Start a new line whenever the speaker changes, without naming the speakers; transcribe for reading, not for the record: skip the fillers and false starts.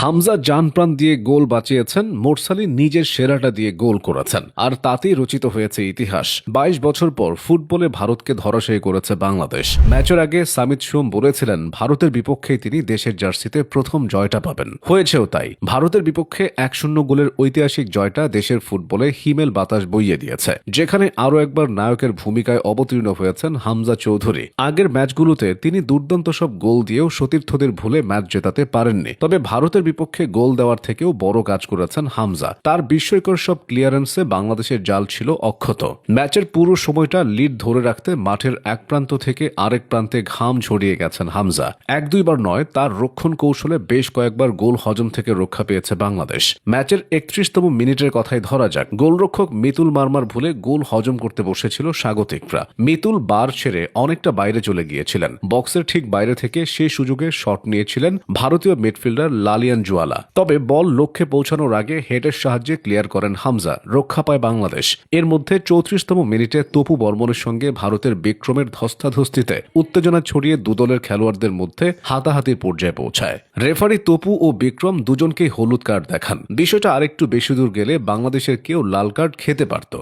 হামজা জান প্রাণ দিয়ে গোল বাঁচিয়েছেন, মোরসালি নিজের সেরাটা দিয়ে গোল করেছেন, আর তাতেই রচিত হয়েছে ইতিহাস। ২২ বছর পর ফুটবলে ভারতকে ধরাশায়ী করেছে বাংলাদেশ। ম্যাচের আগে সামিত সোম বলেছিলেন ভারতের বিপক্ষেই তিনি দেশের জার্সিতে প্রথম জয়টা পাবেন। হয়েছেও তাই। ভারতের বিপক্ষে ১-০ গোলের ঐতিহাসিক জয়টা দেশের ফুটবলে হিমেল বাতাস বইয়ে দিয়েছে, যেখানে আরও একবার নায়কের ভূমিকায় অবতীর্ণ হয়েছেন হামজা চৌধুরী। আগের ম্যাচগুলোতে তিনি দুর্দান্ত সব গোল দিয়েও সতীর্থদের ভুলে ম্যাচ জেতাতে পারেননি, তবে ভারতের বিপক্ষে গোল দেওয়ার থেকেও বড় কাজ করেছেন হামজা। তার বিস্ময়কর সব ক্লিয়ারেন্সে বাংলাদেশের জাল ছিল অক্ষত। ম্যাচের পুরো সময়টা লিড ধরে রাখতে মাঠের এক প্রান্ত থেকে আরেক প্রান্তে ঘাম ঝরিয়ে গেছেন হামজা। ১-২ বার নয়, তার রক্ষণ কৌশলে বেশ কয়েকবার গোল হজম থেকে রক্ষা পেয়েছে বাংলাদেশ। ম্যাচের ৩১তম মিনিটের কথাই ধরা যাক। গোলরক্ষক মিতুল মারমার ভুলে গোল হজম করতে বসেছিল স্বাগতিকরা। মিতুল বার ছেড়ে অনেকটা বাইরে চলে গিয়েছিলেন। বক্সের ঠিক বাইরে থেকে সেই সুযোগে শট নিয়েছিলেন ভারতীয় মিডফিল্ডার লালিয়ান জুয়ালা, তবে বল লক্ষ্যে পৌঁছানোর আগে হেডের সাহায্যে ক্লিয়ার করেন হামজা। রক্ষা পায় বাংলাদেশ। এর মধ্যে ৩৪তম মিনিটে তপু বর্মনের সঙ্গে ভারতের বিক্রমের ধস্তাধস্তিতে উত্তেজনা ছড়িয়ে দুদলের খেলোয়াড়দের মধ্যে হাতাহাতির পর্যায়ে পৌঁছায়। রেফারি তপু ও বিক্রম দুজনকেই হলুদ কার্ড দেখান। বিষয়টা আরেকটু বেশি দূর গেলে বাংলাদেশের কেউ লাল কার্ড খেতে পারত।